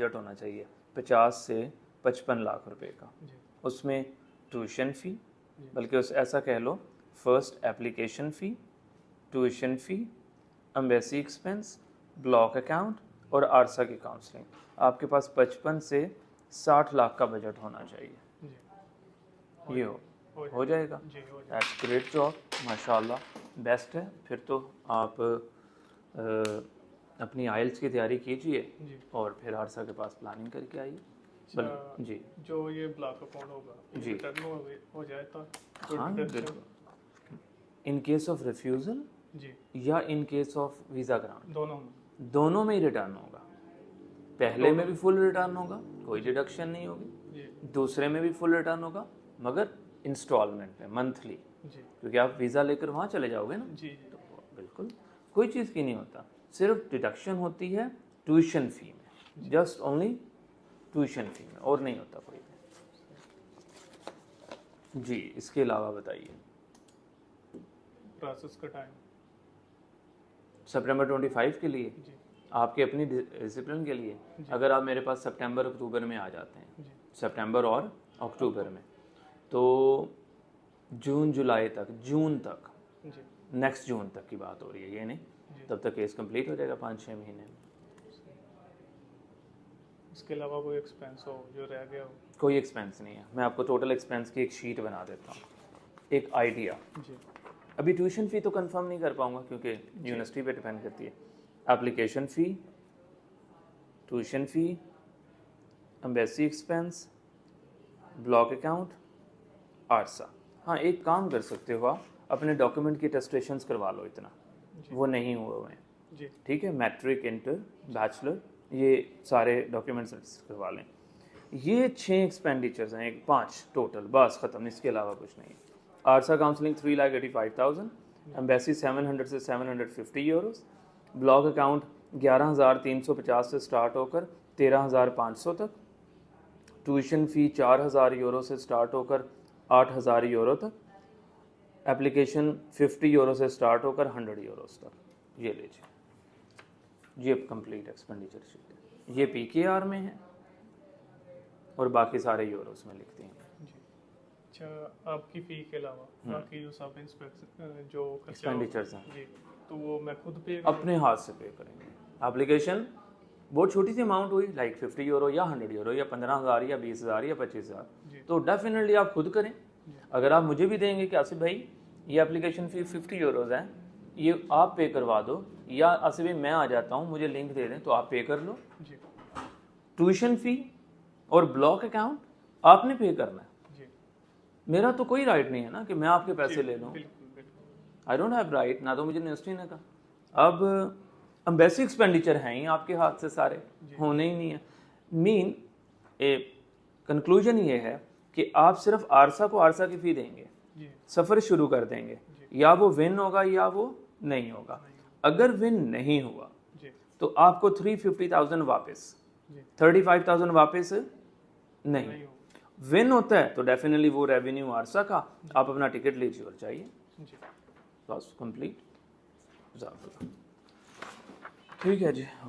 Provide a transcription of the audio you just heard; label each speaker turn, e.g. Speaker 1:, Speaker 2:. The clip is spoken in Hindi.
Speaker 1: बजट होना चाहिए 50 से 55 लाख रुपए का। उसमें ट्यूशन फ़ी, बल्कि उस ऐसा कह लो first application fee, tuition fee, embassy expense, block account और आरसा की काउंसलिंग, आपके पास 55 से 60 लाख का बजट होना चाहिए। ये हो जाएगा। दैट्स ग्रेट जॉब, माशाल्लाह, बेस्ट है। फिर तो आप अपनी आइल्स की तैयारी कीजिए और फिर आरसा के पास प्लानिंग करके आइए। जी,
Speaker 2: जो ये ब्लॉक अकाउंट होगा
Speaker 1: जी
Speaker 2: रिटर्न हो जाए तो
Speaker 1: हाँ बिल्कुल। इन केस ऑफ रिफ्यूज़ल
Speaker 2: जी
Speaker 1: या in case of visa grant,
Speaker 2: दोनों
Speaker 1: में ही रिटर्न होगा। पहले में भी फुल रिटर्न होगा, कोई डिडक्शन नहीं होगी। दूसरे में भी फुल रिटर्न होगा, मगर इंस्टॉलमेंट में, मंथली, क्योंकि आप वीज़ा लेकर वहाँ चले जाओगे ना।
Speaker 2: जी।
Speaker 1: तो बिल्कुल कोई चीज़ की नहीं होता, सिर्फ डिडक्शन होती है ट्यूशन फ़ी में, जस्ट ओनली ट्यूशन फ़ी में, और नहीं होता कोई भी। जी, इसके अलावा बताइए
Speaker 2: प्रोसेस का टाइम
Speaker 1: सितंबर 25 के लिए, आपके अपनी डिसिप्लिन के लिए। अगर आप मेरे पास सितंबर अक्टूबर में आ जाते हैं, सितंबर और अक्टूबर में, तो जून जुलाई तक, जून तक, नेक्स्ट जून तक की बात हो रही है ये नहीं, तब तक केस कंप्लीट हो जाएगा 5-6 महीने में।
Speaker 2: इसके अलावा कोई एक्सपेंस हो जो रह गया हो?
Speaker 1: कोई एक्सपेंस नहीं है। मैं आपको टोटल एक्सपेंस की एक शीट बना देता हूँ, एक आइडिया। अभी ट्यूशन फ़ी तो कंफर्म नहीं कर पाऊँगा क्योंकि यूनिवर्सिटी पे डिपेंड करती है। Application fee, tuition fee, embassy expense, block account, आरसा। हाँ, एक काम कर सकते हो आप, अपने डॉक्यूमेंट की अटेस्टेशंस करवा लो, इतना वो नहीं हुए हुए हैं, ठीक है। मैट्रिक, इंटर, बैचलर, ये सारे डॉक्यूमेंट्स करवा लें। ये 6 एक्सपेंडिचर्स हैं, एक 5 टोटल, बस ख़त्म, इसके अलावा कुछ नहीं। आरसा काउंसलिंग 3,85,000, एम्बेसी 700 से 750 यूरोस, ब्लॉक अकाउंट 11,350 से स्टार्ट होकर 13,500 तक, ट्यूशन फ़ी 4,000 यूरो से स्टार्ट होकर 8,000 यूरो तक, एप्लीकेशन 50 यूरो से स्टार्ट होकर 100 यूरोस तक। ये लीजिए, ये कंप्लीट एक्सपेंडिचर शीट है। ये PKR में है और बाकी सारे यूरोस में लिखते हैं।
Speaker 2: अच्छा, आपकी फ़ी के अलावा बाकी जो सब इंस्पेक्शन जो
Speaker 1: एक्सपेंडिचर्स हैं
Speaker 2: जी, तो वो मैं खुद पे
Speaker 1: अपने हाथ से पे करेंगे। एप्लीकेशन बहुत छोटी सी अमाउंट हुई, लाइक 50 यूरो या 100 यूरो या 15,000 या 20,000 या 25,000, तो डेफिनेटली आप खुद करें। अगर आप मुझे भी देंगे कि आसिफ भाई ये एप्लीकेशन फ़ी 50 यूरोज़ है, ये आप पे करवा दो, या आसिफ भाई मैं आ जाता हूँ, मुझे लिंक दे दें, तो आप पे कर लो। ट्यूशन फ़ी और ब्लॉक अकाउंट आपने पे करना है, मेरा तो कोई राइट नहीं है ना कि मैं आपके पैसे ले लूँ। आई डोंट हैव राइट, ना तो मुझे यूनिवर्सिटी ने कहा। अब एम्बेसी एक्सपेंडिचर हैं ही आपके हाथ से, सारे होने ही नहीं है। मीन कंक्लूजन ये है कि आप सिर्फ आरसा को आरसा की फ़ी देंगे, सफ़र शुरू कर देंगे, या वो विन होगा या वो नहीं होगा। अगर विन नहीं हुआ तो आपको 350,000 वापस, 35,000 वापस नहीं। विन होता है तो डेफिनेटली वो रेवेन्यू आरसा का, आप अपना टिकट लीजिए और चाहिए, बस कंप्लीट। ठीक है जी।